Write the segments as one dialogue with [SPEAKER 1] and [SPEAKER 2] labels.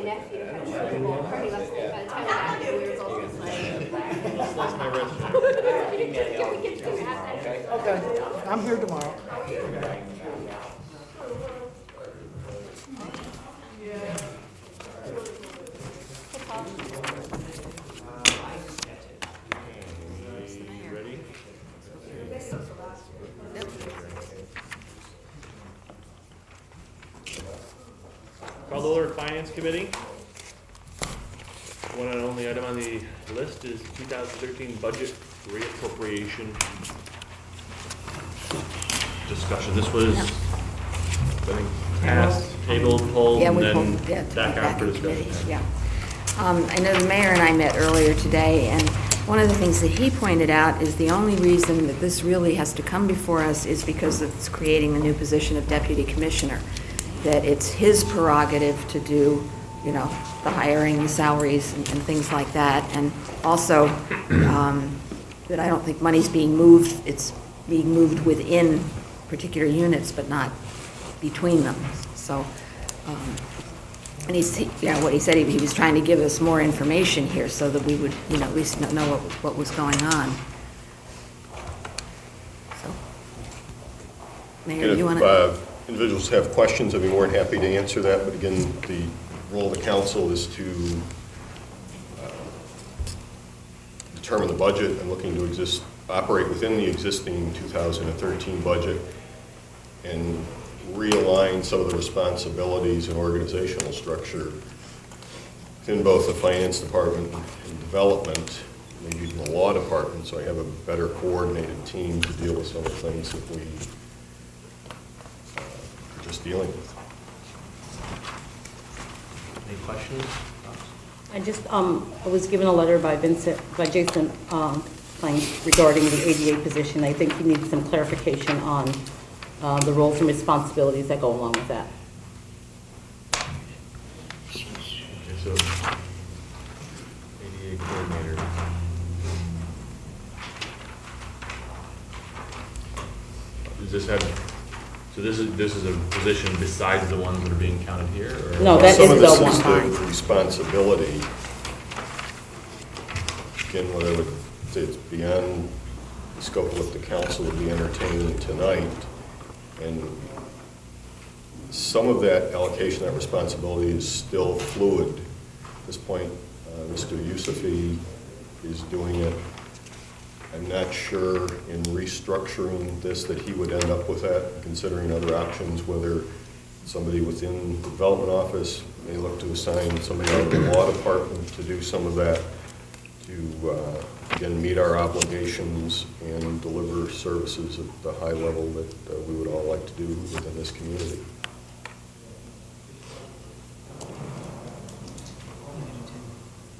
[SPEAKER 1] nephew had a Super Bowl party last night. By the time we got there, we were both just like,
[SPEAKER 2] That's my wrist.
[SPEAKER 1] we can do that.
[SPEAKER 3] Okay, I'm here tomorrow.
[SPEAKER 2] Ready? Call to order Finance Committee. One and only item on the list is 2013 budget reappropriation discussion. This was, I think, passed, tabled, pulled,
[SPEAKER 4] Yeah,
[SPEAKER 2] and
[SPEAKER 4] we
[SPEAKER 2] then
[SPEAKER 4] pulled, yeah,
[SPEAKER 2] back out for
[SPEAKER 4] in
[SPEAKER 2] discussion.
[SPEAKER 4] committee, yeah. I know the mayor and I met earlier today, and one of the things that he pointed out is the only reason that this really has to come before us is because it's creating the new position of deputy commissioner. That it's his prerogative to do, you know, the hiring, the salaries, and things like that. And also, that I don't think money's being moved, it's being moved within particular units, but not between them. So, and what he said, he was trying to give us more information here so that we would, you know, at least know what was going on. So, Mayor,
[SPEAKER 5] And
[SPEAKER 4] you want
[SPEAKER 5] if
[SPEAKER 4] to?
[SPEAKER 5] individuals have questions, I'd be more than happy to answer that. But again, the role of the council is to determine the budget and looking to operate within the existing 2013 budget and realign some of the responsibilities and organizational structure within both the finance department and development, maybe even the law department, so I have a better coordinated team to deal with some of the things that we are just dealing with.
[SPEAKER 2] Any questions?
[SPEAKER 6] I was given a letter by Jason regarding the ADA position. I think he needs some clarification on the roles and responsibilities that go along with that.
[SPEAKER 2] Okay, so, ADA coordinator. Does this have, so this is a position besides the ones that are being counted here? Or?
[SPEAKER 6] No, that
[SPEAKER 5] Some of
[SPEAKER 6] is
[SPEAKER 5] this
[SPEAKER 6] the
[SPEAKER 5] is
[SPEAKER 6] one.
[SPEAKER 5] the responsibility. Again, what I would say, it's beyond the scope of what the council would be entertaining tonight. And some of that allocation, that responsibility is still fluid. At this point, Mr. Yusufi is doing it. I'm not sure in restructuring this that he would end up with that, considering other options, whether somebody within the development office may look to assign somebody out of the law department to do some of that, to again meet our obligations and deliver services at the high level that we would all like to do within this community.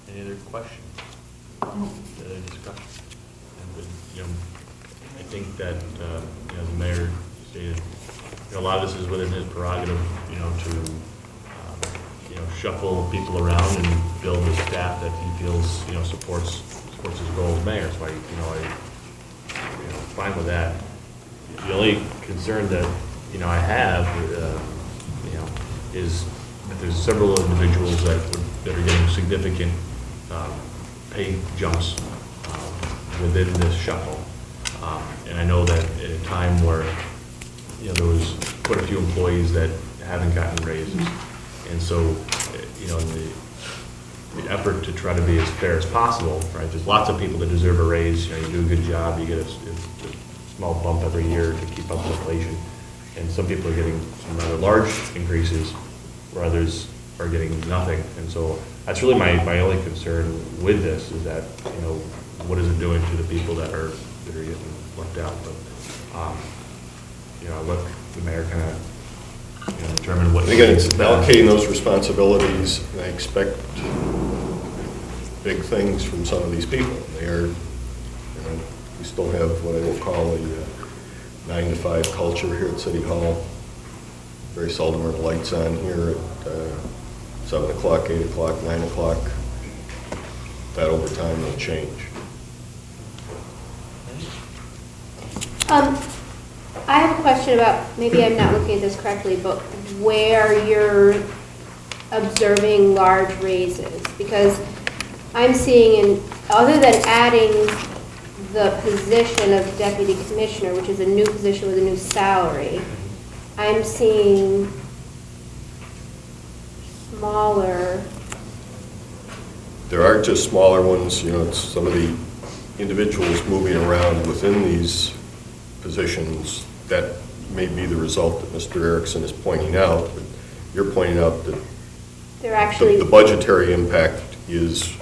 [SPEAKER 2] Any other questions? Any other discussion? And, you know, I think that, you know, the mayor stated, you know, a lot of this is within his prerogative, you know, to, you know, shuffle people around and build a staff that he feels, you know, supports his role as mayor. So I'm fine with that. The only concern that, you know, I have, you know, is that there's several individuals that are getting significant pay jumps within this shuffle. And I know that at a time where, you know, there was quite a few employees that haven't gotten raises. And so, you know, in the effort to try to be as fair as possible, right, there's lots of people that deserve a raise. You know, you do a good job, you get a small bump every year to keep up with inflation. And some people are getting some rather large increases, where others are getting nothing. And so that's really my only concern with this, is that, you know, what is it doing to the people that are getting left out? But, you know, let the mayor kind of, you know, determine what.
[SPEAKER 5] And again, it's allocating those responsibilities, and I expect big things from some of these people. They are, you know, we still have what I will call a 9-to-5 culture here at City Hall. Very seldom are the lights on here at 7 o'clock, 8 o'clock, 9 o'clock. That over time will change.
[SPEAKER 1] I have a question about, maybe I'm not looking at this correctly, but where you're observing large raises, because I'm seeing, other than adding the position of deputy commissioner, which is a new position with a new salary, I'm seeing smaller.
[SPEAKER 5] There are just smaller ones, you know, it's some of the individuals moving around within these positions. That may be the result that Mr. Erickson is pointing out, but you're pointing out that
[SPEAKER 1] They're actually
[SPEAKER 5] the budgetary impact is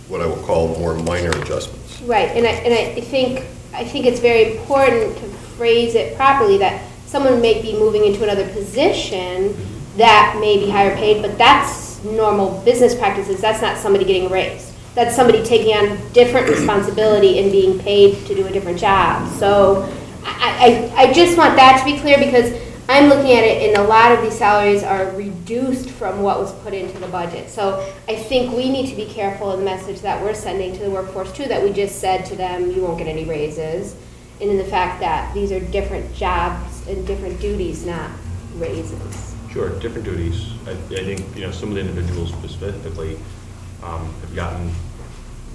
[SPEAKER 5] what I will call more minor adjustments.
[SPEAKER 1] right, and I think it's very important to phrase it properly, that someone may be moving into another position that may be higher paid, but that's normal business practices. That's not somebody getting a raise. That's somebody taking on different responsibility and being paid to do a different job. So I just want that to be clear, because I'm looking at it and a lot of these salaries are reduced from what was put into the budget. So I think we need to be careful in the message that we're sending to the workforce too, that we just said to them, you won't get any raises. And in the fact that these are different jobs and different duties, not raises.
[SPEAKER 2] Sure, different duties. I think, you know, some of the individuals specifically have gotten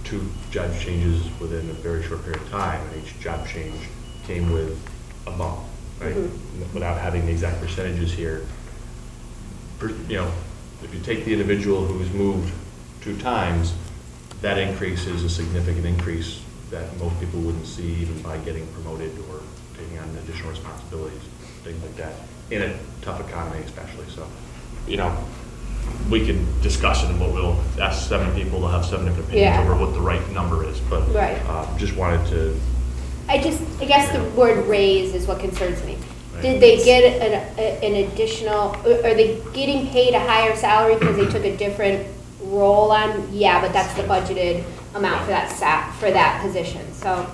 [SPEAKER 2] 2 job changes within a very short period of time, and each job change came with a bump, right? Without having the exact percentages here. You know, if you take the individual who's moved 2 times, that increase is a significant increase that most people wouldn't see even by getting promoted or taking on additional responsibilities, things like that, in a tough economy especially. So, you know, we can discuss it, and we'll ask 7 people to have 7 different opinions
[SPEAKER 1] Yeah.
[SPEAKER 2] over what the right number is, but
[SPEAKER 1] Right.
[SPEAKER 2] just wanted to.
[SPEAKER 1] I guess the word raise is what concerns me.
[SPEAKER 2] Right.
[SPEAKER 1] Did they get an additional, are they getting paid a higher salary because they took a different role on? Yeah, but that's the budgeted amount for that position. So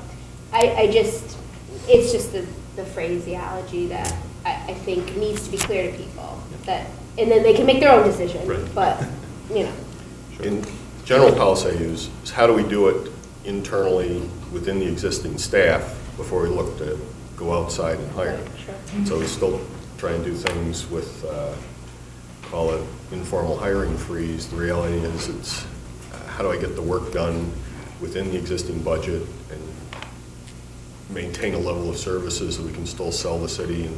[SPEAKER 1] it's just the phraseology that I think needs to be clear to people, that, and then they can make their own decision,
[SPEAKER 2] Right.
[SPEAKER 1] but, you know.
[SPEAKER 5] In general policy I use is how do we do it internally within the existing staff before we look to go outside and hire.
[SPEAKER 1] Sure.
[SPEAKER 5] So we still try and do things with, call it informal hiring freeze. The reality is it's how do I get the work done within the existing budget and maintain a level of services that we can still sell the city and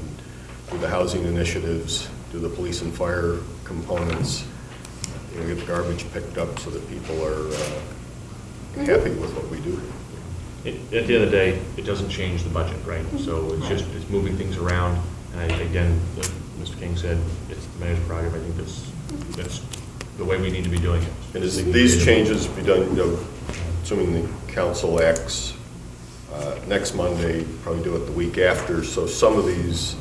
[SPEAKER 5] do the housing initiatives, do the police and fire components, you know, get the garbage picked up so that people are happy with what we do.
[SPEAKER 2] At the end of the day, it doesn't change the budget, right? So it's moving things around. And again, like Mr. King said, it's the mayor's prerogative. I think that's the way we need to be doing it.
[SPEAKER 5] And as these changes be done, you know, assuming the council acts next Monday, probably do it the week after. So some of these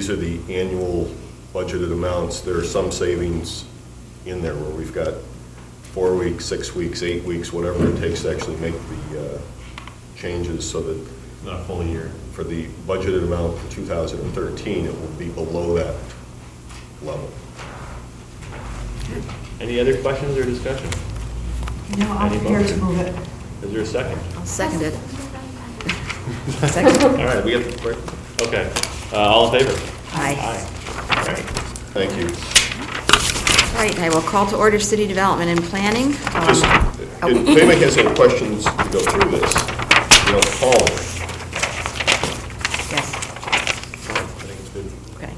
[SPEAKER 5] are the annual budgeted amounts. There are some savings in there where we've got 4 weeks, 6 weeks, 8 weeks, whatever it takes to actually make the changes so that
[SPEAKER 2] Not a full year.
[SPEAKER 5] for the budgeted amount for 2013, it will be below that level.
[SPEAKER 2] Any other questions or discussion?
[SPEAKER 3] No, I'm
[SPEAKER 2] Any
[SPEAKER 3] prepared to
[SPEAKER 2] motion?
[SPEAKER 3] move it.
[SPEAKER 2] Is there a second?
[SPEAKER 4] I'll second it. Second.
[SPEAKER 2] All right, we got the clerk. Okay, all in favor?
[SPEAKER 4] Aye.
[SPEAKER 2] All right.
[SPEAKER 5] Thank you.
[SPEAKER 4] All right, I will call to order city development and planning.
[SPEAKER 5] Just, if anybody has any questions to go through this, you know, call me.
[SPEAKER 4] Yes.
[SPEAKER 2] I think it's good.
[SPEAKER 4] Okay.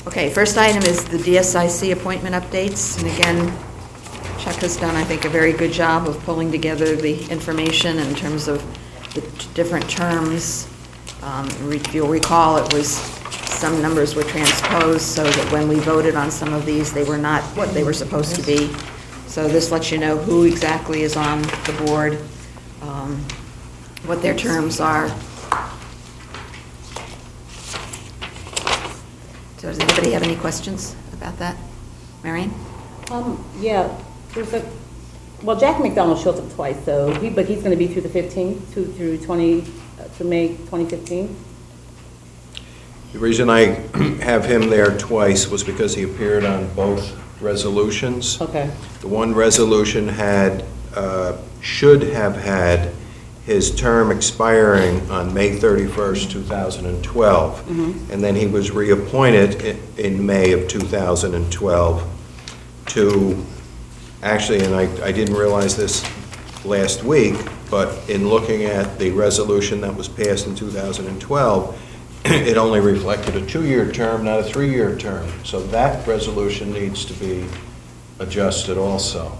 [SPEAKER 4] Okay, first item is the DSIC appointment updates. And again, Chuck has done, I think, a very good job of pulling together the information in terms of the different terms. If you'll recall, it was some numbers were transposed so that when we voted on some of these, they were not what they were supposed to be. So this lets you know who exactly is on the board, what their terms are. So does anybody have any questions about that? Marion?
[SPEAKER 6] Yeah, well, Jack McDonald shows up twice, so but he's going to be through the 15th, through May 2015.
[SPEAKER 7] The reason I have him there twice was because he appeared on both resolutions.
[SPEAKER 6] Okay.
[SPEAKER 7] The one resolution should have had his term expiring on May 31st, 2012. And then he was reappointed in May of 2012 to, actually, and I didn't realize this last week, but in looking at the resolution that was passed in 2012, it only reflected a 2-year term, not a 3-year term. So that resolution needs to be adjusted also.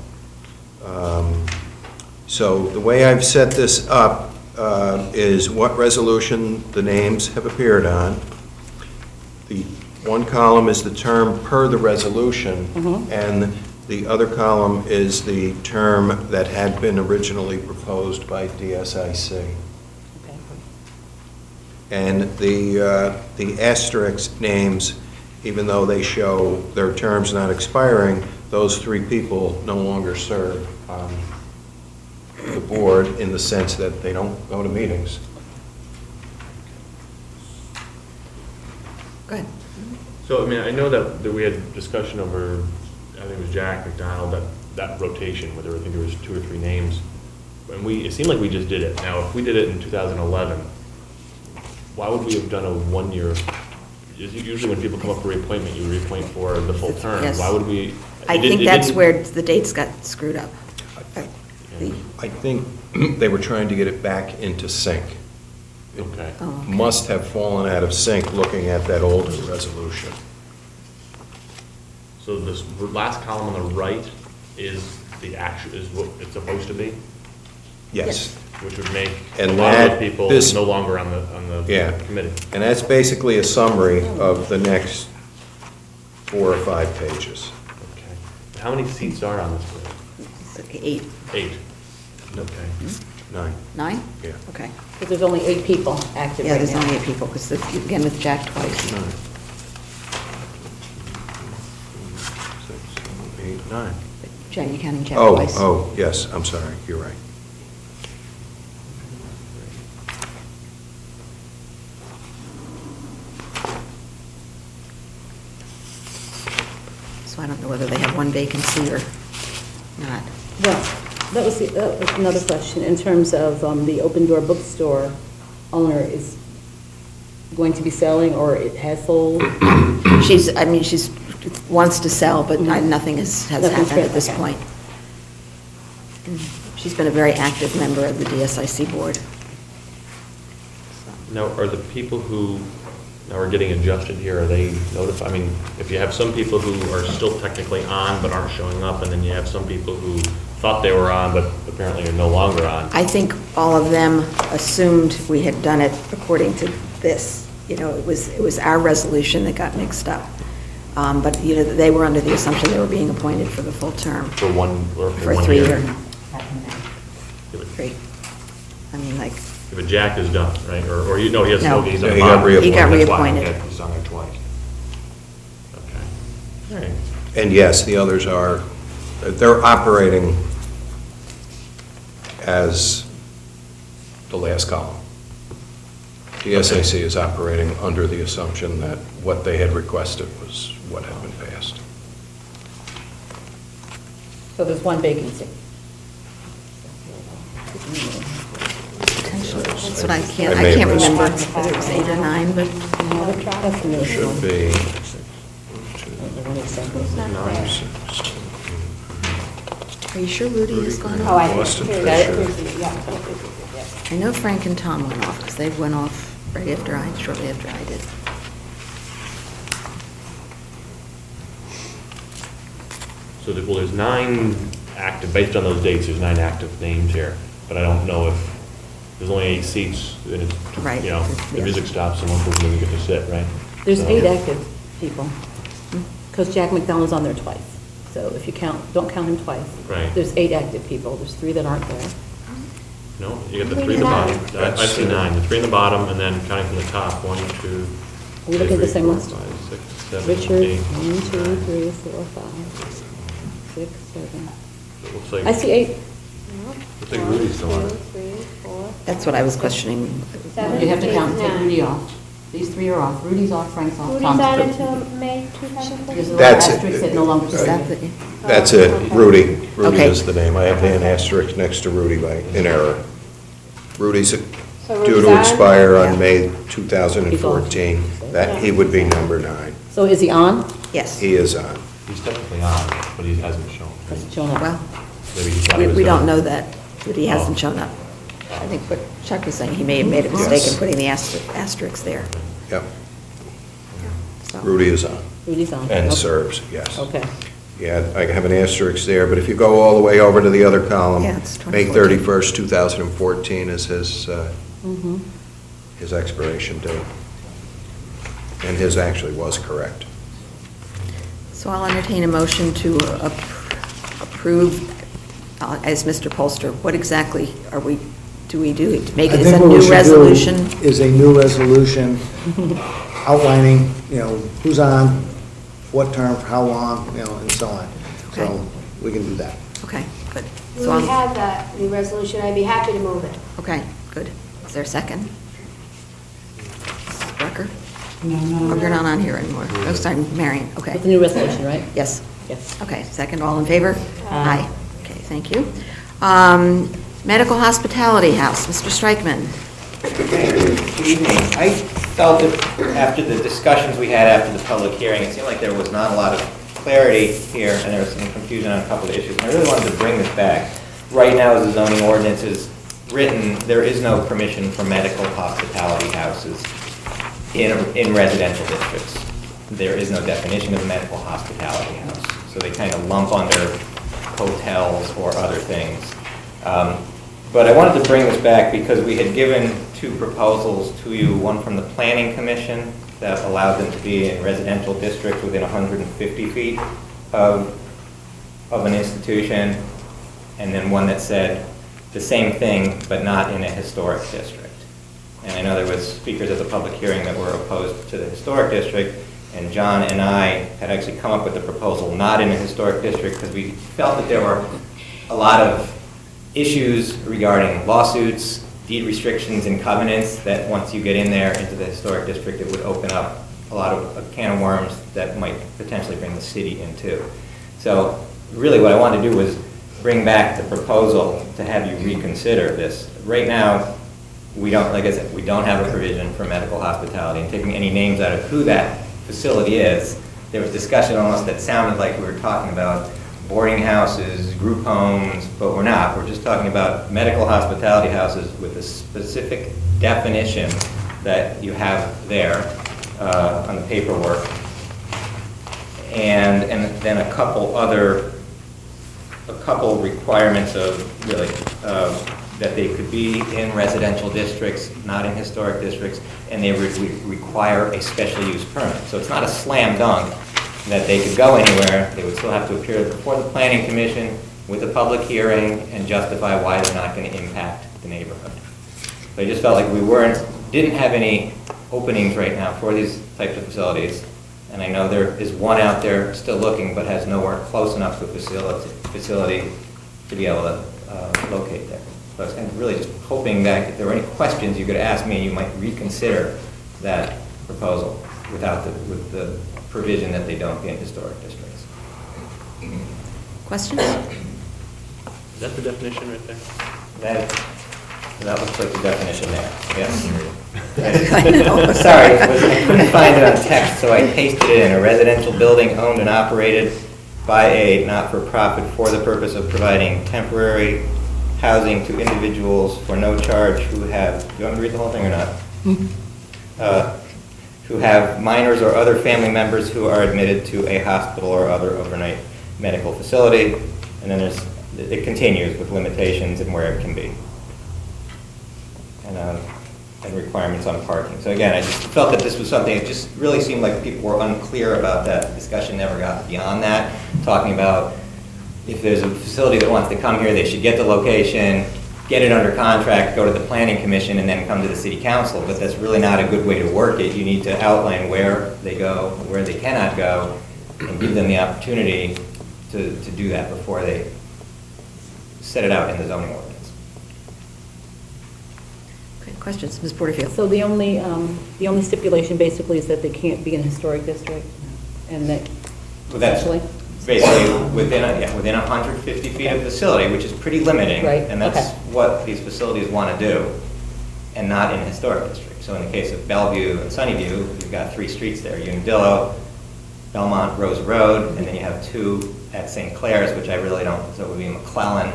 [SPEAKER 7] So the way I've set this up is what resolution the names have appeared on. The one column is the term per the resolution, and the other column is the term that had been originally proposed by DSIC. And the asterisk names, even though they show their terms not expiring, those 3 people no longer serve on the board in the sense that they don't go to meetings.
[SPEAKER 4] Go ahead.
[SPEAKER 2] So, I mean, I know that we had discussion over, I think it was Jack McDonald, that rotation, where I think there was 2 or 3 names. And it seemed like we just did it. Now, if we did it in 2011, why would we have done a 1-year? Usually when people come up for reappointment, you reappoint for the full term.
[SPEAKER 4] Yes.
[SPEAKER 2] Why would we?
[SPEAKER 4] I think that's where the dates got screwed up.
[SPEAKER 7] I think they were trying to get it back into sync.
[SPEAKER 2] Okay.
[SPEAKER 4] Oh, okay.
[SPEAKER 7] Must have fallen out of sync looking at that older resolution.
[SPEAKER 2] So this last column on the right is is what it's supposed to be,
[SPEAKER 7] Yes.
[SPEAKER 2] which would make
[SPEAKER 7] And
[SPEAKER 2] a lot of
[SPEAKER 7] that-
[SPEAKER 2] those people
[SPEAKER 7] this-
[SPEAKER 2] no longer on the
[SPEAKER 7] Yeah.
[SPEAKER 2] committee.
[SPEAKER 7] And that's basically a summary of the next 4 or 5 pages.
[SPEAKER 2] Okay. How many seats are on this board?
[SPEAKER 4] It's like 8,
[SPEAKER 2] 8. Okay.
[SPEAKER 7] 9.
[SPEAKER 4] 9?
[SPEAKER 7] Yeah.
[SPEAKER 4] Okay.
[SPEAKER 6] Because there's only 8 people active
[SPEAKER 4] Yeah,
[SPEAKER 6] right
[SPEAKER 4] there's
[SPEAKER 6] now.
[SPEAKER 4] only 8 people, because again, with Jack twice.
[SPEAKER 7] 9. 6, 7, 8, 9.
[SPEAKER 4] Jack, you counting Jack
[SPEAKER 7] Oh,
[SPEAKER 4] twice?
[SPEAKER 7] oh, yes, I'm sorry, you're right.
[SPEAKER 4] So I don't know whether they have 1 vacancy or not.
[SPEAKER 6] Well, that was another question, in terms of the Open Door Bookstore owner is going to be selling, or it has sold?
[SPEAKER 4] She's wants to sell, but nothing has
[SPEAKER 6] Nothing's
[SPEAKER 4] happened at this
[SPEAKER 6] okay.
[SPEAKER 4] point. And she's been a very active member of the DSIC board.
[SPEAKER 2] Now, are the people who now are getting adjusted here, are they notified? I mean, if you have some people who are still technically on but aren't showing up, and then you have some people who thought they were on but apparently are no longer on.
[SPEAKER 4] I think all of them assumed we had done it according to this. You know, it was our resolution that got mixed up. But, you know, they were under the assumption they were being appointed for the full term.
[SPEAKER 2] For one, or
[SPEAKER 4] For
[SPEAKER 2] one
[SPEAKER 4] 3
[SPEAKER 2] year.
[SPEAKER 4] year. 3. I mean, like,
[SPEAKER 2] If a Jack is done, right? Or you know, he has
[SPEAKER 4] No.
[SPEAKER 2] he's on
[SPEAKER 7] Yeah,
[SPEAKER 2] the
[SPEAKER 7] he got
[SPEAKER 2] bottom.
[SPEAKER 7] reappointed.
[SPEAKER 4] He got
[SPEAKER 2] That's why,
[SPEAKER 4] reappointed.
[SPEAKER 2] okay, he's on there twice. Okay. All right.
[SPEAKER 7] And yes, the others are, they're operating as the last column. The SAC is operating under the assumption that what they had requested was what had been passed.
[SPEAKER 6] So there's 1 vacancy.
[SPEAKER 4] potentially, that's what I
[SPEAKER 7] I
[SPEAKER 4] can't
[SPEAKER 7] may have
[SPEAKER 4] remember
[SPEAKER 7] missed.
[SPEAKER 4] whether it was 8 or 9, but
[SPEAKER 6] That's the newest
[SPEAKER 7] Should
[SPEAKER 6] one.
[SPEAKER 7] be
[SPEAKER 4] are you sure Rudy has gone
[SPEAKER 6] Oh,
[SPEAKER 4] off?
[SPEAKER 6] I
[SPEAKER 7] Boston
[SPEAKER 6] see. Got it.
[SPEAKER 7] Fisher.
[SPEAKER 6] Yeah.
[SPEAKER 4] I know Frank and Tom went off, because they went off right after shortly after I did.
[SPEAKER 2] So there's 9 active, based on those dates, there's 9 active names here. But I don't know if, there's only 8 seats, and it's,
[SPEAKER 4] Right.
[SPEAKER 2] you know, the
[SPEAKER 4] Yeah.
[SPEAKER 2] music stops and one person doesn't get to sit, right?
[SPEAKER 6] There's
[SPEAKER 2] So-
[SPEAKER 6] 8 active people, because Jack McDonald's on there twice. So if you don't count him twice.
[SPEAKER 2] Right.
[SPEAKER 6] There's 8 active people, there's 3 that aren't there.
[SPEAKER 2] No, you got the 3 in the bottom. I see 9, the 3 in the bottom, and then counting from the top, 1, 2.
[SPEAKER 6] Are we looking at the same ones?
[SPEAKER 2] 5, 6, 7,
[SPEAKER 6] Richard,
[SPEAKER 2] 8.
[SPEAKER 6] 1, 2, 3, 4, 5, 6, 7.
[SPEAKER 2] It looks like,
[SPEAKER 6] I see 8.
[SPEAKER 2] looks like Rudy's still on it.
[SPEAKER 1] 1, 2, 3, 4.
[SPEAKER 4] That's what I was questioning.
[SPEAKER 6] You have to count, take
[SPEAKER 1] 9.
[SPEAKER 6] Rudy off. These 3 are off. Rudy's off, Frank's off,
[SPEAKER 1] Rudy's
[SPEAKER 6] Tom's
[SPEAKER 1] on
[SPEAKER 6] off.
[SPEAKER 1] until May 2014?
[SPEAKER 6] There's a little
[SPEAKER 7] That's it.
[SPEAKER 6] asterisk that no longer
[SPEAKER 4] Is that
[SPEAKER 6] says.
[SPEAKER 4] the,
[SPEAKER 7] That's it, Rudy. Rudy
[SPEAKER 4] Okay.
[SPEAKER 7] is the name. I have an asterisk next to Rudy in error. Rudy's
[SPEAKER 1] So
[SPEAKER 7] due
[SPEAKER 1] Rudy's
[SPEAKER 7] to
[SPEAKER 1] on?
[SPEAKER 7] expire on
[SPEAKER 4] Yeah.
[SPEAKER 7] May 2014. That, he would be number 9.
[SPEAKER 6] So is he on?
[SPEAKER 4] Yes.
[SPEAKER 7] He is on.
[SPEAKER 2] He's technically on, but he hasn't shown.
[SPEAKER 6] Hasn't shown up.
[SPEAKER 4] Well,
[SPEAKER 2] Maybe he thought he was
[SPEAKER 4] we don't
[SPEAKER 2] done.
[SPEAKER 4] know that he hasn't
[SPEAKER 2] Oh.
[SPEAKER 4] shown up. I think what Chuck was saying, he may have made a mistake
[SPEAKER 7] Yes.
[SPEAKER 4] in putting the asterisk there.
[SPEAKER 7] Yep.
[SPEAKER 4] So-
[SPEAKER 7] Rudy is on
[SPEAKER 6] Rudy's on.
[SPEAKER 7] and
[SPEAKER 6] Okay.
[SPEAKER 7] serves, yes.
[SPEAKER 6] Okay.
[SPEAKER 7] Yeah, I have an asterisk there, but if you go all the way over to the other column,
[SPEAKER 4] Yeah, it's
[SPEAKER 7] May
[SPEAKER 4] 2014.
[SPEAKER 7] 31st, 2014 is
[SPEAKER 6] Mhm.
[SPEAKER 7] his expiration date. And his actually was correct.
[SPEAKER 4] So I'll entertain a motion to approve, as Mr. Polster, what exactly do we do? To make
[SPEAKER 3] I
[SPEAKER 4] it as
[SPEAKER 3] think
[SPEAKER 4] a
[SPEAKER 3] what we
[SPEAKER 4] new
[SPEAKER 3] should do
[SPEAKER 4] resolution?
[SPEAKER 3] is a new resolution outlining, who's on, what term, for how long, and so on.
[SPEAKER 4] Okay.
[SPEAKER 3] So we can do that.
[SPEAKER 4] Okay, good.
[SPEAKER 1] We
[SPEAKER 4] So I'll-
[SPEAKER 1] have that new resolution, I'd be happy to move it.
[SPEAKER 4] Okay, good. Is there a second? Mrs. Brucker? No. Oh, you're not on here anymore. Oh, sorry, Marion, okay.
[SPEAKER 6] With the new resolution, right?
[SPEAKER 4] Yes.
[SPEAKER 6] Yes.
[SPEAKER 4] Okay, second, all in favor?
[SPEAKER 6] Aye.
[SPEAKER 4] Okay, thank you. Medical Hospitality House, Mr. Strichman.
[SPEAKER 8] Good evening. I felt that after the discussions we had after the public hearing, it seemed like there was not a lot of clarity here, and there was some confusion on a couple of issues. And I really wanted to bring this back. Right now, as the zoning ordinance is written, there is no permission for medical hospitality houses in residential districts. There is no definition of a medical hospitality house. So they kind of lump under hotels or other things. But I wanted to bring this back because we had given 2 proposals to you, one from the Planning Commission that allowed them to be in residential districts within 150 feet of an institution, and then one that said the same thing but not in a historic district. And I know there was speakers at the public hearing that were opposed to the historic district, and John and I had actually come up with a proposal not in a historic district because we felt that there were a lot of issues regarding lawsuits, deed restrictions, and covenants that once you get in there into the historic district, it would open up a lot of a can of worms that might potentially bring the city into. So really what I wanted to do was bring back the proposal to have you reconsider this. Right now, we don't, like I said, we don't have a provision for medical hospitality, and taking any names out of who that facility is, there was discussion almost that sounded like we were talking about boarding houses, group homes, but we're not. We're just talking about medical hospitality houses with a specific definition that you have there on the paperwork. And then a couple requirements of really that they could be in residential districts, not in historic districts, and they would require a special use permit. So it's not a slam dunk that they could go anywhere. They would still have to appear before the Planning Commission with a public hearing and justify why they're not going to impact the neighborhood. So I just felt like we didn't have any openings right now for these types of facilities. And I know there is one out there still looking, but has nowhere close enough to a facility to be able to locate there. So I was kind of really just hoping that if there were any questions you could ask me, you might reconsider that proposal with the provision that they don't be in historic districts.
[SPEAKER 4] Questions?
[SPEAKER 2] Is that the definition right there?
[SPEAKER 8] That looks like the definition there, yes.
[SPEAKER 4] I know.
[SPEAKER 8] Sorry, I couldn't find it on text, so I pasted it in. A residential building owned and operated by a not-for-profit for the purpose of providing temporary housing to individuals for no charge who have, do you want me to read the whole thing or not? Who have minors or other family members who are admitted to a hospital or other overnight medical facility. And then it continues with limitations and where it can be. And requirements on parking. So again, I just felt that this was something, it just really seemed like people were unclear about that. The discussion never got beyond that, talking about if there's a facility that wants to come here, they should get the location, get it under contract, go to the Planning Commission, and then come to the City Council. But that's really not a good way to work it. You need to outline where they go, where they cannot go, and give them the opportunity to do that before they set it out in the zoning ordinance.
[SPEAKER 4] Okay, questions? Ms. Porterfield?
[SPEAKER 6] So the only stipulation basically is that they can't be in a historic district, and that
[SPEAKER 8] Well, that's
[SPEAKER 6] essentially?
[SPEAKER 8] basically within 150 feet of the facility, which is pretty limiting.
[SPEAKER 6] Right,
[SPEAKER 8] And that's
[SPEAKER 6] okay.
[SPEAKER 8] what these facilities want to do, and not in a historic district. So in the case of Bellevue and Sunnyview, you've got 3 streets there, Unadillo, Belmont, Rose Road, and then you have 2 at St. Clair's, which I really don't, so it would be McClellan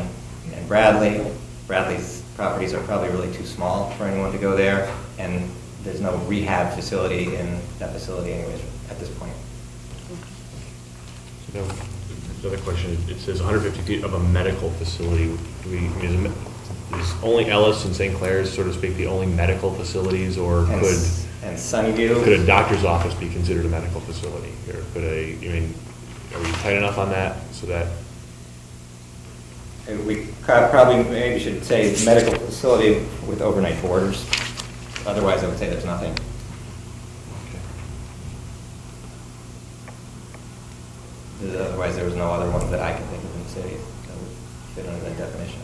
[SPEAKER 8] and Bradley. Bradley's properties are probably really too small for anyone to go there, and there's no rehab facility in that facility anyways at this point.
[SPEAKER 2] So now, another question, it says 150 feet of a medical facility. Do we, I mean, is only Ellis and St. Clair's, so to speak, the only medical facilities, or
[SPEAKER 8] And Sunnyview.
[SPEAKER 2] could a doctor's office be considered a medical facility? Or could are we tight enough on that so that?
[SPEAKER 8] We probably maybe should say medical facility with overnight boarders. Otherwise, I would say there's nothing. Otherwise, there was no other ones that I can think of in the city that would fit under that definition.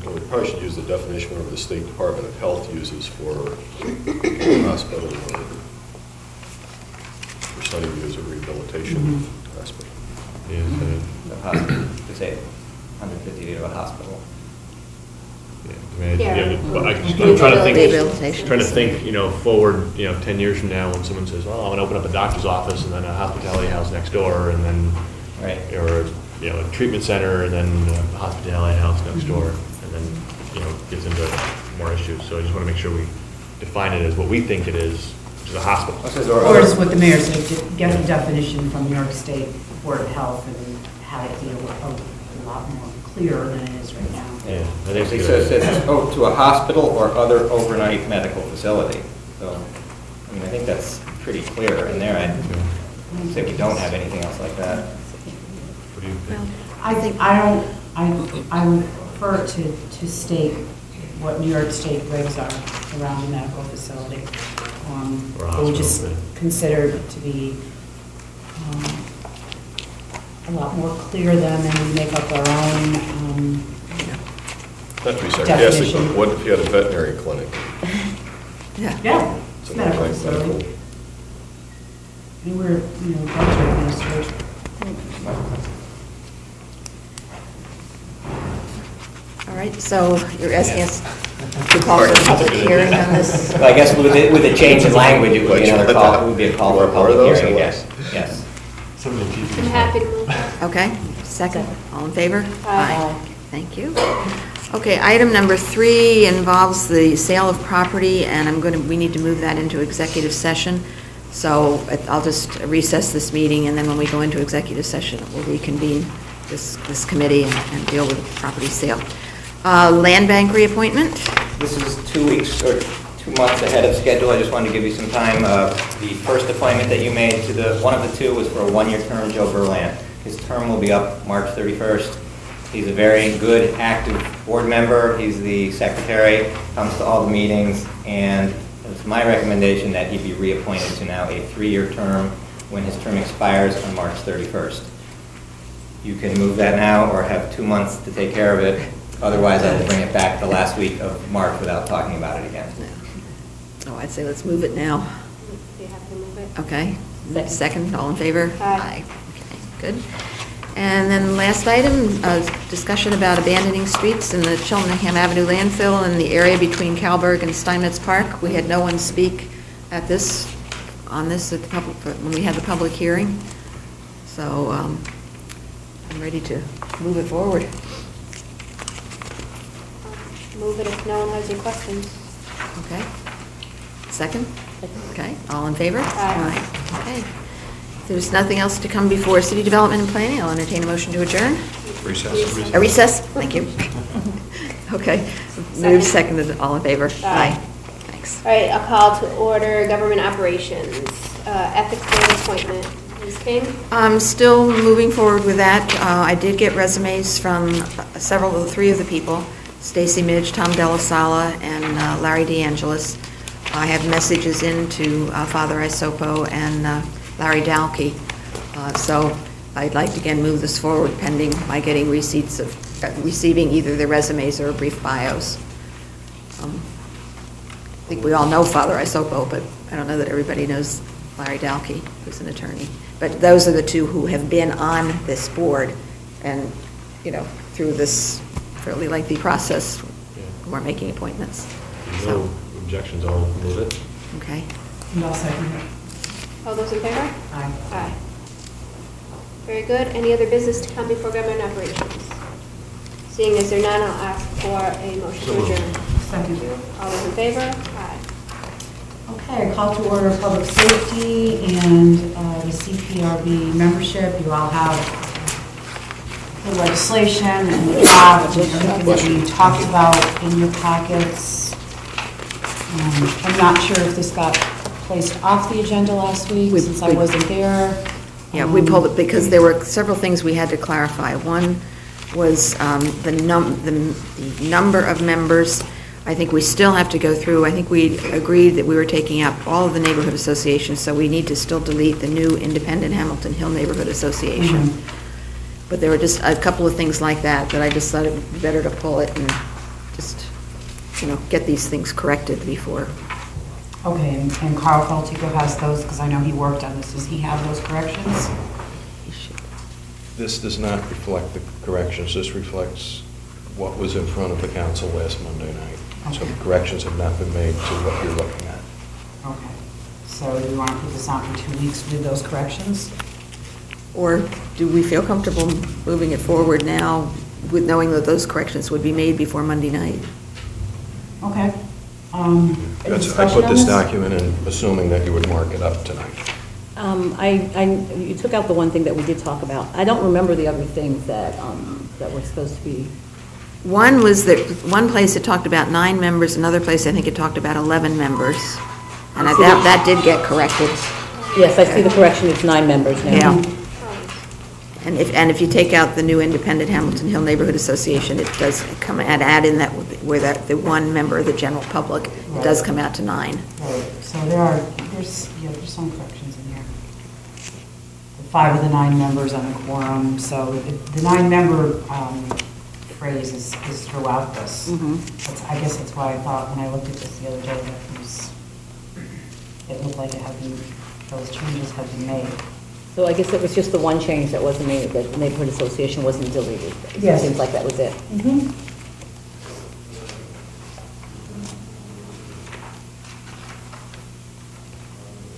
[SPEAKER 5] Well, we probably should use the definition whatever the State Department of Health uses for hospital or Sunnyview as a rehabilitation hospital.
[SPEAKER 8] The hospital, to say 150 feet of a hospital.
[SPEAKER 2] I'm
[SPEAKER 1] Rehabilitation.
[SPEAKER 2] trying to think, forward, 10 years from now when someone says, well, I want to open up a doctor's office and then a hospitality house next door and then,
[SPEAKER 8] Right.
[SPEAKER 2] or, a treatment center and then a hospitality house next door and then, gets into more issues. So I just want to make sure we define it as what we think it is, which is a hospital.
[SPEAKER 9] Or is what the mayor said, get the definition from New York State Board of Health and have it be a lot more clear than it is right now.
[SPEAKER 2] Yeah, I think
[SPEAKER 8] It
[SPEAKER 2] it's
[SPEAKER 8] says,
[SPEAKER 2] good.
[SPEAKER 8] to a hospital or other overnight medical facility. So, I think that's pretty clear in there. I'd say we don't have anything else like that.
[SPEAKER 2] What do you think?
[SPEAKER 9] I would prefer to state what New York State regs are around the medical facility.
[SPEAKER 2] Or
[SPEAKER 9] I would just
[SPEAKER 2] hospital, yeah.
[SPEAKER 9] consider it to be a lot more clear than, and we make up our own,
[SPEAKER 5] Not to be sarcastic,
[SPEAKER 9] Definition.
[SPEAKER 5] but what if you had a veterinary clinic?
[SPEAKER 9] yeah,
[SPEAKER 5] It's
[SPEAKER 9] it's
[SPEAKER 5] an
[SPEAKER 9] medical
[SPEAKER 5] overnight
[SPEAKER 9] facility.
[SPEAKER 5] medical.
[SPEAKER 9] Anywhere, drugs are administered.
[SPEAKER 4] All right, so you're asking us to call for a public hearing on this?
[SPEAKER 8] Well, I guess with the change in language, it would be another call, it would be a call for a
[SPEAKER 5] More of
[SPEAKER 8] public
[SPEAKER 5] those
[SPEAKER 8] hearing,
[SPEAKER 5] or
[SPEAKER 8] yes.
[SPEAKER 5] less?
[SPEAKER 8] Yes.
[SPEAKER 2] Some of the GPs.
[SPEAKER 1] I'm happy to move that.
[SPEAKER 4] Okay, second, all in favor?
[SPEAKER 1] Aye.
[SPEAKER 4] Thank you. Okay, item number 3 involves the sale of property, and we need to move that into executive session. So I'll just recess this meeting, and then when we go into executive session, we'll reconvene this committee and deal with the property sale. Land bank reappointment?
[SPEAKER 8] This is 2 weeks or 2 months ahead of schedule. I just wanted to give you some time. The first appointment that you made to one of the 2 was for a 1-year term, Joe Berlant. His term will be up March 31st. He's a very good, active board member. He's the secretary, comes to all the meetings, and it's my recommendation that he be reappointed to now a 3-year term when his term expires on March 31st. You can move that now or have 2 months to take care of it. Otherwise, I will bring it back the last week of March without talking about it again.
[SPEAKER 4] Oh, I'd say let's move it now.
[SPEAKER 1] You have to move it.
[SPEAKER 4] Okay, second, all in favor?
[SPEAKER 1] Aye.
[SPEAKER 4] Okay, good. And then last item, discussion about abandoning streets in the Cheltenham Avenue landfill in the area between Kalberg and Steinmetz Park. We had no one speak at on this at the public, when we had the public hearing. So I'm ready to move it forward.
[SPEAKER 1] Move it if no one has any questions.
[SPEAKER 4] Okay. Second? Okay, all in favor?
[SPEAKER 1] Aye.
[SPEAKER 4] Okay. If there's nothing else to come before City Development and Planning, I'll entertain a motion to adjourn.
[SPEAKER 7] Recess.
[SPEAKER 4] A recess? Thank you. Okay. Move seconded, all in favor?
[SPEAKER 1] Aye.
[SPEAKER 4] Thanks.
[SPEAKER 1] All right, a call to order government operations, ethics board appointment. Ms. King?
[SPEAKER 4] I'm still moving forward with that. I did get resumes from 3 of the people, Stacy Midge, Tom Delasala, and Larry DeAngelis. I have messages in to Father Isopo and Larry Dalkey. So I'd like to again move this forward pending my getting receiving either the resumes or brief bios. I think we all know Father Isopo, but I don't know that everybody knows Larry Dalkey, who's an attorney. But those are the two who have been on this board and, through this fairly lengthy process, who are making appointments.
[SPEAKER 2] No objections, I'll move it.
[SPEAKER 4] Okay.
[SPEAKER 9] And I'll second it.
[SPEAKER 1] All those in favor?
[SPEAKER 9] Aye.
[SPEAKER 1] Aye. Very good. Any other business to come before government operations? Seeing as there none, I'll ask for a motion
[SPEAKER 2] So
[SPEAKER 1] to
[SPEAKER 2] moved.
[SPEAKER 1] adjourn.
[SPEAKER 9] Second.
[SPEAKER 1] All those in favor? Aye.
[SPEAKER 9] Okay, call to order public safety and the CPRB membership. You all have the legislation and the draft and everything that we talked about in your packets. I'm not sure if this got placed off the agenda last week since I wasn't there.
[SPEAKER 4] Yeah, we pulled it because there were several things we had to clarify. One was the number of members. I think we still have to go through, I think we agreed that we were taking out all of the neighborhood associations, so we need to still delete the new independent Hamilton Hill Neighborhood Association. But there were just a couple of things like that I just thought it would be better to pull it and just, get these things corrected before.
[SPEAKER 9] Okay, and Carl Feltico has those, because I know he worked on this. Does he have those corrections?
[SPEAKER 7] This does not reflect the corrections. This reflects what was in front of the council last Monday night. So
[SPEAKER 9] Okay.
[SPEAKER 7] corrections have not been made to what you're looking at.
[SPEAKER 9] Okay, so do you want to put this on for 2 weeks with those corrections?
[SPEAKER 4] Or do we feel comfortable moving it forward now with knowing that those corrections would be made before Monday night?
[SPEAKER 9] Okay.
[SPEAKER 7] I
[SPEAKER 9] Any
[SPEAKER 7] put
[SPEAKER 9] discussion on
[SPEAKER 7] this document in assuming that you would mark it up tonight.
[SPEAKER 6] You took out the one thing that we did talk about. I don't remember the other things that were supposed to be.
[SPEAKER 4] One was that, one place it talked about 9 members, another place I think it talked about 11 members. And that did get corrected.
[SPEAKER 6] Yes, I see the correction, it's 9 members now.
[SPEAKER 4] Yeah. And if you take out the new independent Hamilton Hill Neighborhood Association, it does add in that where the one member of the general public, it does come out to 9.
[SPEAKER 9] Right, so there's some corrections in here. The 5 of the 9 members on the quorum, so the 9-member phrase is throughout this. I guess that's why I thought when I looked at this the other day that it looked like those changes had been made.
[SPEAKER 6] So I guess it was just the one change that wasn't made, that the neighborhood association wasn't deleted.
[SPEAKER 9] Yes.
[SPEAKER 6] It seems like that was it.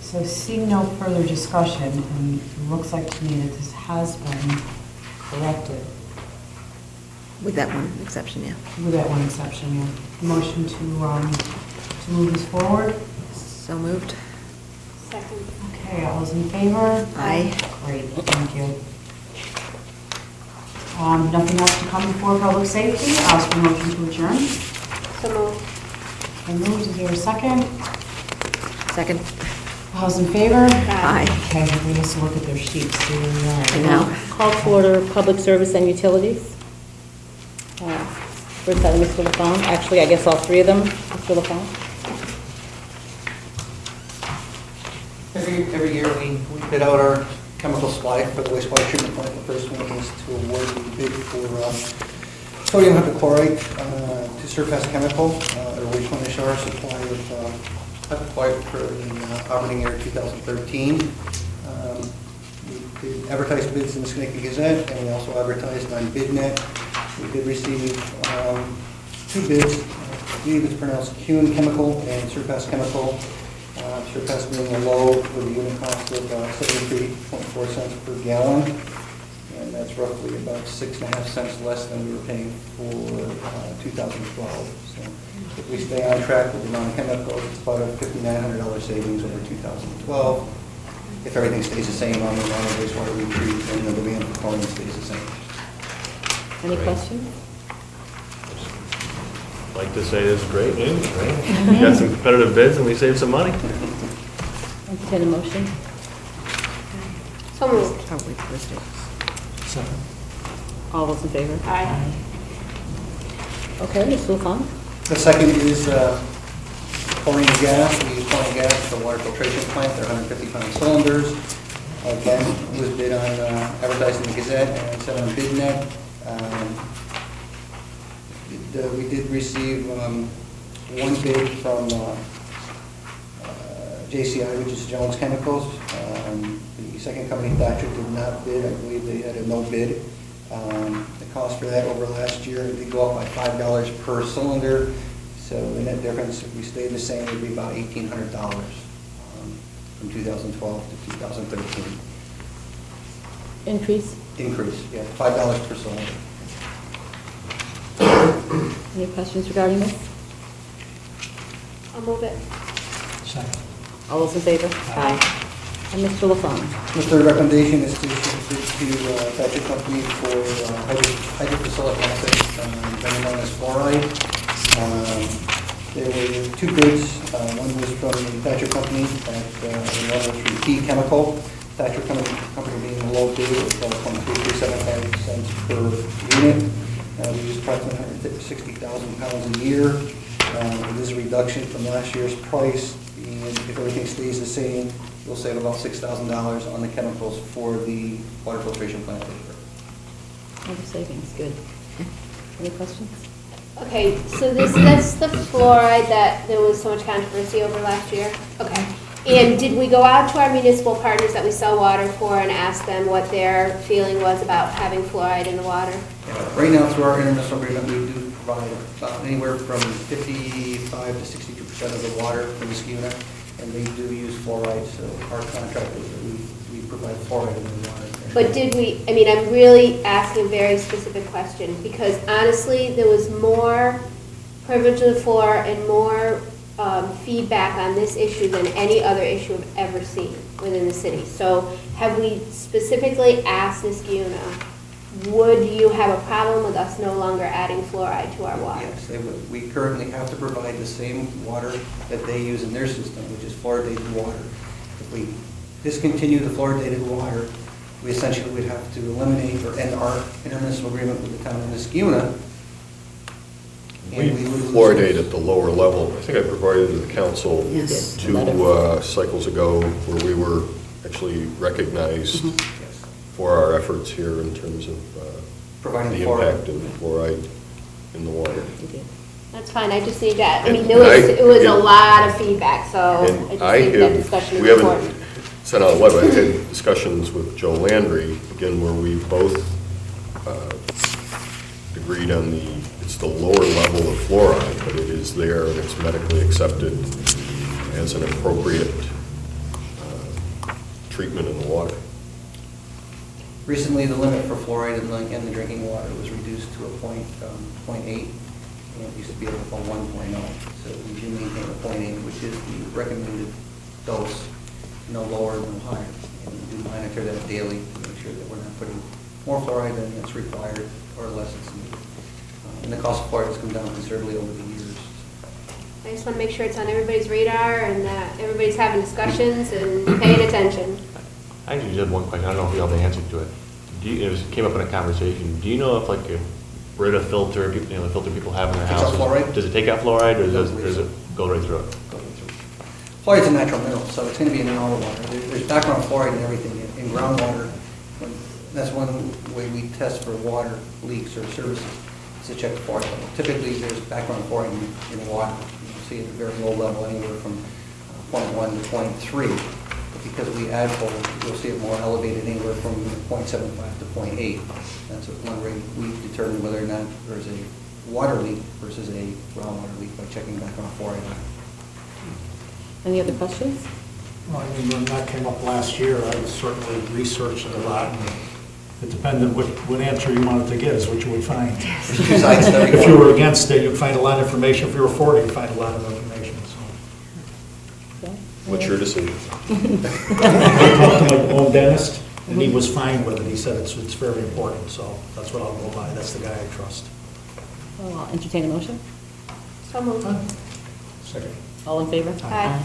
[SPEAKER 9] So seeing no further discussion, and it looks like to me that this has been corrected,
[SPEAKER 4] With that one exception, yeah.
[SPEAKER 9] with that one exception, yeah. Motion to move this forward?
[SPEAKER 4] So moved.
[SPEAKER 1] Second.
[SPEAKER 9] Okay, all those in favor?
[SPEAKER 4] Aye.
[SPEAKER 9] Great, thank you. Nothing else to come before public safety? I'll ask for a motion to adjourn.
[SPEAKER 1] So moved.
[SPEAKER 9] And moved, is there a second?
[SPEAKER 4] Second.
[SPEAKER 9] All those in favor?
[SPEAKER 4] Aye.
[SPEAKER 9] Okay, everybody has to look at their sheets, see where we are.
[SPEAKER 4] I know.
[SPEAKER 6] Call to order public service and utilities. First item, Mr. Lafond. Actually, I guess all 3 of them, Mr. Lafond.
[SPEAKER 10] Every year we bid out our chemical supply for the wastewater treatment plant. The first one is to award the bid for sodium hypochlorite to Surface Chemical, or replenish our supply of hypochlorite for the operating year 2013. We did advertise bids in the Schenectady Gazette, and we also advertised on BidNet. We did receive 2 bids. I believe it's pronounced Kuhn Chemical and Surface Chemical. Surface being a low with a unit cost of 73.4 cents per gallon, and that's roughly about 6.5 cents less than we were paying for 2012. So if we stay on track with the non-chemicals, it's about a $5,900 savings over 2012. If everything stays the same on the wastewater we treat, and the demand for chlorine stays the same.
[SPEAKER 6] Any questions?
[SPEAKER 2] I'd like to say this is great news, right? We got some competitive bids and we saved some money.
[SPEAKER 6] Entertain a motion.
[SPEAKER 1] So moved.
[SPEAKER 4] Oh, we closed it.
[SPEAKER 6] All those in favor?
[SPEAKER 1] Aye.
[SPEAKER 6] Okay, Mr. Lafond.
[SPEAKER 10] The second is chlorine gas. We use chlorine gas for the water filtration plant. They're 150-pound cylinders. Again, it was bid on, advertised in the Gazette and sent on BidNet. We did receive 1 bid from JCI, which is Jones Chemicals. The second company, Thatcher, did not bid. I believe they had a no bid. The cost for that over last year, it did go up by $5 per cylinder. So the net difference, if we stayed the same, would be about $1,800 from 2012 to 2013.
[SPEAKER 6] Increase?
[SPEAKER 10] Increase, yeah, $5 per cylinder.
[SPEAKER 6] Any questions regarding this?
[SPEAKER 1] I'll move it.
[SPEAKER 11] Second.
[SPEAKER 6] All those in favor? Aye. And Mr. Lafond?
[SPEAKER 10] The third recommendation is to issue to Thatcher Company for hydrofluoric acid, better known as fluoride. There were two bids. One was from the Thatcher Company, and one was from P Chemical. Thatcher Company being the low bid, it was 1.375 cents per unit. We use approximately 160,000 pounds a year. It is a reduction from last year's price, and if everything stays the same, we'll save about $6,000 on the chemicals for the water filtration plant this year.
[SPEAKER 6] Other savings, good. Any questions?
[SPEAKER 1] Okay, so that's the fluoride that there was so much controversy over last year? Okay. And did we go out to our municipal partners that we sell water for and ask them what their feeling was about having fluoride in the water?
[SPEAKER 10] Yeah, right now, through our intermunicipal agreement, we do provide anywhere from 55 to 62% of the water from the schooner, and they do use fluoride, so our contract is that we provide fluoride in the water.
[SPEAKER 1] But did we, I mean, I'm really asking a very specific question, because honestly, there was more privilege of the floor and more feedback on this issue than any other issue I've ever seen within the city. So have we specifically asked Niskuna, would you have a problem with us no longer adding fluoride to our water?
[SPEAKER 10] Yes, they would. We currently have to provide the same water that they use in their system, which is fluoridated water. If we discontinue the fluoridated water, we essentially would have to eliminate or end our intermunicipal agreement with the town of Niskuna.
[SPEAKER 5] We fluoridate at the lower level. I think I provided to the council
[SPEAKER 6] Yes.
[SPEAKER 5] 2 cycles ago where we were actually recognized for our efforts here in terms of
[SPEAKER 10] Providing
[SPEAKER 5] the
[SPEAKER 10] fluoride.
[SPEAKER 5] impact of fluoride in the water.
[SPEAKER 1] That's fine, I just need that. I mean,
[SPEAKER 5] And
[SPEAKER 1] it was a lot of feedback, so
[SPEAKER 5] And
[SPEAKER 1] I just think that discussion is
[SPEAKER 5] we haven't
[SPEAKER 1] important.
[SPEAKER 5] sent out a letter. I've had discussions with Joe Landry, again, where we both agreed on it's the lower level of fluoride, but it is there and it's medically accepted as an appropriate treatment in the water.
[SPEAKER 10] Recently, the limit for fluoride in the drinking water was reduced to a 0.8, and it used to be a 1.0. So we do maintain a 0.8, which is the recommended dose, no lower, no higher. And we do monitor that daily to make sure that we're not putting more fluoride than that's required or less it's needed. And the cost of fluoride has come down considerably over the years.
[SPEAKER 1] I just want to make sure it's on everybody's radar and that everybody's having discussions and paying attention.
[SPEAKER 2] I actually just have one question. I don't know if you have the answer to it. It came up in a conversation. Do you know if like a Brita filter, the filter people have in their
[SPEAKER 10] Takes out
[SPEAKER 2] houses,
[SPEAKER 10] fluoride?
[SPEAKER 2] does it take out fluoride or does it go right through it?
[SPEAKER 10] Fluoride's a natural mineral, so it's going to be in all the water. There's background fluoride in everything. In groundwater, that's one way we test for water leaks or services, is to check the fluoride level. Typically, there's background fluoride in the water. You see it at a very low level, anywhere from 0.1 to 0.3. But because we add fluoride, you'll see it more elevated, anywhere from 0.75 to 0.8. That's one way we determine whether or not there's a water leak versus a groundwater leak by checking background fluoride.
[SPEAKER 6] Any other questions?
[SPEAKER 11] Well, I mean, when that came up last year, I certainly researched it a lot, and it depended what answer you wanted to get is what you would find.
[SPEAKER 10] There's 2 sides to every
[SPEAKER 11] If you
[SPEAKER 10] coin.
[SPEAKER 11] were against it, you'd find a lot of information. If you were for it, you'd find a lot of information, so.
[SPEAKER 6] Okay.
[SPEAKER 5] What's your decision?
[SPEAKER 11] I talked to my own dentist, and he was fine with it. He said it's very important, so that's what I'll go by. That's the guy I trust.
[SPEAKER 6] Well, I'll entertain a motion.
[SPEAKER 1] So moved.
[SPEAKER 11] Second.
[SPEAKER 6] All in favor?
[SPEAKER 1] Aye.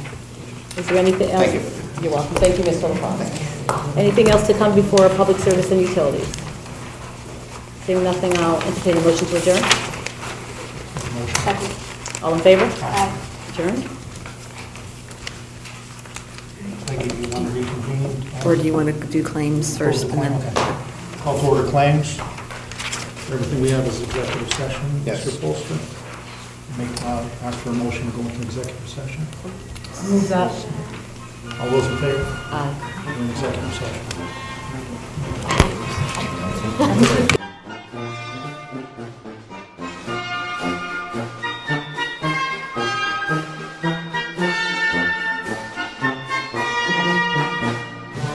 [SPEAKER 6] Is there anything else?
[SPEAKER 10] Thank you.
[SPEAKER 6] You're welcome. Thank you, Mr. LaFond. Anything else to come before Public Service and Utilities? Seeing nothing, I'll entertain a motion to adjourn.
[SPEAKER 1] Second.
[SPEAKER 6] All in favor?
[SPEAKER 1] Aye.
[SPEAKER 6] Adjourned?
[SPEAKER 11] Peggy, do you want to reconvene?
[SPEAKER 4] Or do you want to do claims first and then?
[SPEAKER 11] Okay. Call to order claims. Everything we have is executive session.
[SPEAKER 3] Yes.
[SPEAKER 11] Mr. Polster, ask for a motion to go into executive session.
[SPEAKER 6] Move that.
[SPEAKER 11] All those in favor?
[SPEAKER 4] Aye.
[SPEAKER 11] We're in executive session.